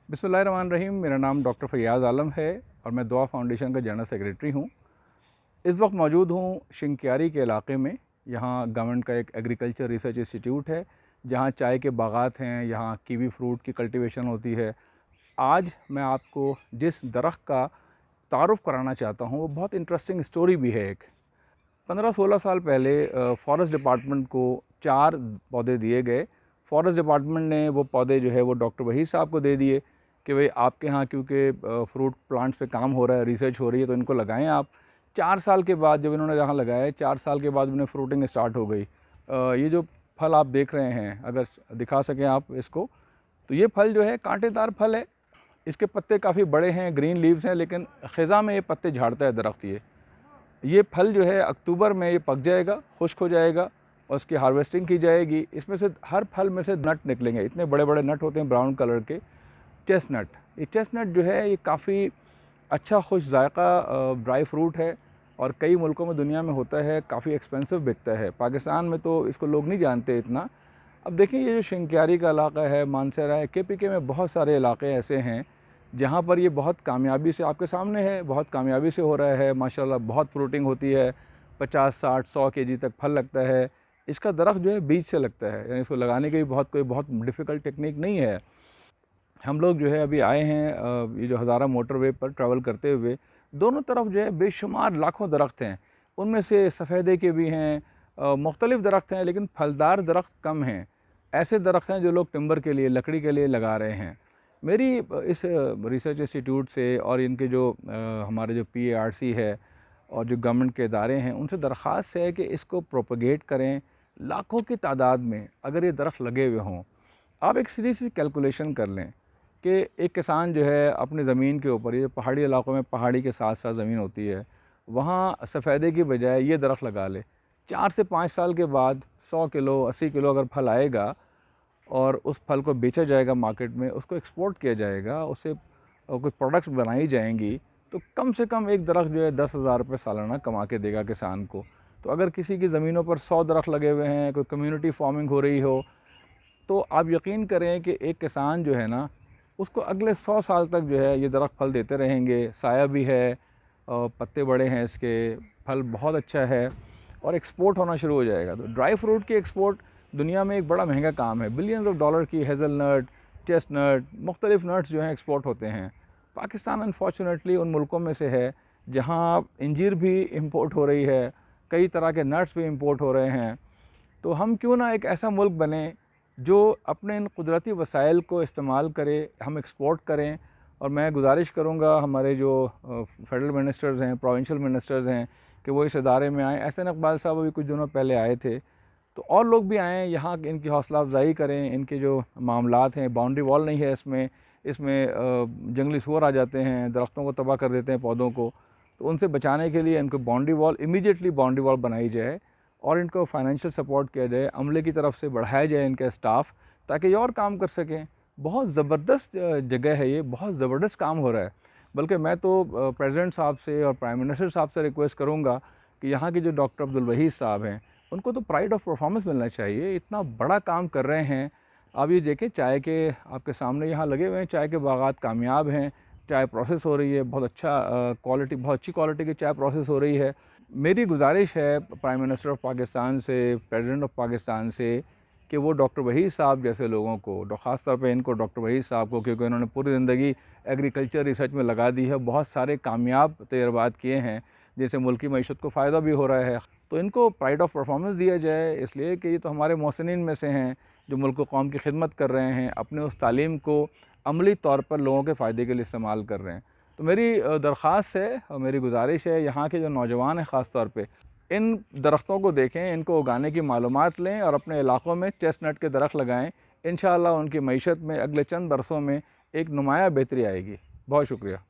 बिस्मिल्लाहिर्रहमानिर्रहीम। मेरा नाम डॉक्टर फैयाज़ आलम है और मैं दुआ फाउंडेशन का जनरल सेक्रेटरी हूँ। इस वक्त मौजूद हूँ शिंक्यारी के इलाके में। यहाँ गवर्नमेंट का एक एग्रीकल्चर रिसर्च इंस्टीट्यूट है जहाँ चाय के बागात हैं, यहाँ कीवी फ्रूट की कल्टीवेशन होती है। आज मैं आपको जिस दरख्त का तारुफ़ कराना चाहता हूँ वो बहुत इंटरेस्टिंग स्टोरी भी है। एक 15-16 साल पहले फॉरेस्ट डिपार्टमेंट को 4 पौधे दिए गए। फॉरेस्ट डिपार्टमेंट ने वो पौधे जो है वो डॉक्टर वहीद साहब को दे दिए कि भाई आपके यहाँ क्योंकि फ्रूट प्लांट्स पे काम हो रहा है, रिसर्च हो रही है, तो इनको लगाएं आप। 4 साल के बाद जब इन्होंने यहाँ लगाए, 4 साल के बाद उन्हें फ्रूटिंग स्टार्ट हो गई। ये जो फल आप देख रहे हैं, अगर दिखा सकें आप इसको, तो ये फल जो है कांटेदार फल है। इसके पत्ते काफ़ी बड़े हैं, ग्रीन लीव्स हैं, लेकिन ख़ज़ा में ये पत्ते झाड़ता है दरख्त। ये फल जो है अक्टूबर में ये पक जाएगा, खुश्क हो जाएगा और उसकी हार्वेस्टिंग की जाएगी। इसमें से हर फल में से नट निकलेंगे, इतने बड़े बड़े नट होते हैं ब्राउन कलर के, चेस्टनट। ये चेस्टनट जो है ये काफ़ी अच्छा खुश जायका ड्राई फ्रूट है और कई मुल्कों में दुनिया में होता है, काफ़ी एक्सपेंसिव बिकता है। पाकिस्तान में तो इसको लोग नहीं जानते इतना। अब देखिए ये जो शिंक्यारी का इलाका है, मानसरा है, KPK में बहुत सारे इलाके ऐसे हैं जहाँ पर ये बहुत कामयाबी से आपके सामने है, बहुत कामयाबी से हो रहा है। माशाल्लाह बहुत फ्रूटिंग होती है, 50, 60, 100 kg तक फल लगता है। इसका दरख्त जो है बीज से लगता है, यानी इसको लगाने की भी कोई बहुत डिफ़िकल्ट टेक्निक नहीं है। हम लोग जो है अभी आए हैं ये जो हज़ारा मोटरवे पर ट्रैवल करते हुए, दोनों तरफ जो है बेशुमार लाखों दरख्त हैं। उनमें से सफ़ेदे के भी हैं, मुख्तलिफ़ दरख्त हैं, लेकिन फलदार दरख्त कम हैं। ऐसे दरख्त हैं जो लोग टिम्बर के लिए, लकड़ी के लिए लगा रहे हैं। मेरी इस रिसर्च इंस्टीट्यूट से और इनके जो हमारे जो PARC है और जो गवर्नमेंट के इदारे हैं, उनसे दरख्वास्त है कि इसको प्रोपगेट करें। लाखों की तादाद में अगर ये दरख्त लगे हुए हों, आप एक सीधी सी कैलकुलेशन कर लें कि एक किसान जो है अपनी ज़मीन के ऊपर, ये पहाड़ी इलाकों में पहाड़ी के साथ साथ ज़मीन होती है, वहाँ सफ़ेदे की बजाय ये दरख्त लगा ले। 4 से 5 साल के बाद 100 किलो 80 किलो अगर फल आएगा और उस फल को बेचा जाएगा मार्केट में, उसको एक्सपोर्ट किया जाएगा, उससे कुछ प्रोडक्ट्स बनाई जाएंगी, तो कम से कम एक दरख्त जो है 10,000 रुपये सालाना कमा के देगा किसान को। तो अगर किसी की ज़मीनों पर 100 दरख्त लगे हुए हैं, कोई कम्युनिटी फार्मिंग हो रही हो, तो आप यकीन करें कि एक किसान जो है ना, उसको अगले 100 साल तक जो है ये दरख्त फल देते रहेंगे। साया भी है, पत्ते बड़े हैं इसके, फल बहुत अच्छा है और एक्सपोर्ट होना शुरू हो जाएगा। तो ड्राई फ्रूट की एक्सपोर्ट दुनिया में एक बड़ा महंगा काम है। बिलियंस ऑफ डॉलर की हेज़लनट, चेस्टनट, मुख्तलिफ नट्स जो हैं एक्सपोर्ट होते हैं। पाकिस्तान अनफॉर्चुनेटली उन मुल्कों में से है जहाँ इंजीर भी इंपोर्ट हो रही है, कई तरह के नट्स भी इंपोर्ट हो रहे हैं। तो हम क्यों ना एक ऐसा मुल्क बने जो अपने इन कुदरती वसाइल को इस्तेमाल करे, हम एक्सपोर्ट करें। और मैं गुजारिश करूँगा हमारे जो फेडरल मिनिस्टर्स हैं, प्रोविंशियल मिनिस्टर्स हैं, कि वो इस इदारे में आएँ। एहसन इकबाल साहब अभी कुछ दिनों पहले आए थे, तो और लोग भी आएँ, यहाँ इनकी हौसला अफजाई करें। इनके जो मामलात हैं, बाउंड्री वॉल नहीं है इसमें जंगली सूअर आ जाते हैं, दरख्तों को तबाह कर देते हैं, पौधों को, तो उनसे बचाने के लिए इनको boundary wall, immediately boundary wall बनाई जाए और इनको फाइनेंशियल सपोर्ट किया जाए, अमले की तरफ से बढ़ाया जाए इनका स्टाफ, ताकि ये और काम कर सकें। बहुत ज़बरदस्त जगह है ये, बहुत ज़बरदस्त काम हो रहा है। बल्कि मैं तो प्रेसिडेंट साहब से और प्राइम मिनिस्टर साहब से रिक्वेस्ट करूँगा कि यहाँ के जो डॉक्टर अब्दुल वहीद साहब हैं, उनको तो प्राइड ऑफ परफॉर्मेंस मिलना चाहिए। इतना बड़ा काम कर रहे हैं। आप ये देखें, चाय के आपके सामने यहाँ लगे हुए हैं, चाय के बागात कामयाब हैं, चाय प्रोसेस हो रही है, बहुत अच्छा क्वालिटी, बहुत अच्छी क्वालिटी की चाय प्रोसेस हो रही है। मेरी गुजारिश है प्राइम मिनिस्टर ऑफ पाकिस्तान से, प्रेसिडेंट ऑफ पाकिस्तान से, कि वो डॉक्टर वहीद साहब जैसे लोगों को, ख़ास तौर पे इनको, डॉक्टर वहीद साहब को, क्योंकि उन्होंने पूरी ज़िंदगी एग्रीकल्चर रिसर्च में लगा दी है, बहुत सारे कामयाब तजर्बात किए हैं, जिससे मुल्क की मईशत को फ़ायदा भी हो रहा है। तो इनको प्राइड ऑफ परफॉर्मेंस दिया जाए, इसलिए कि ये तो हमारे मोहसिनीन में से हैं जो मुल्क कौम की खिदमत कर रहे हैं, अपने उस तालीम को अमली तौर पर लोगों के फ़ायदे के लिए इस्तेमाल कर रहे हैं। तो मेरी दरख्वास्त है और मेरी गुजारिश है, यहाँ के जो नौजवान हैं ख़ास तौर पे, इन दरख्तों को देखें, इनको उगाने की मालूमात लें और अपने इलाक़ों में चेस्टनट के दरख्त लगाएँ। इंशाअल्लाह उनकी मईशत में अगले चंद बरसों में एक नुमाया बेहतरी आएगी। बहुत शुक्रिया।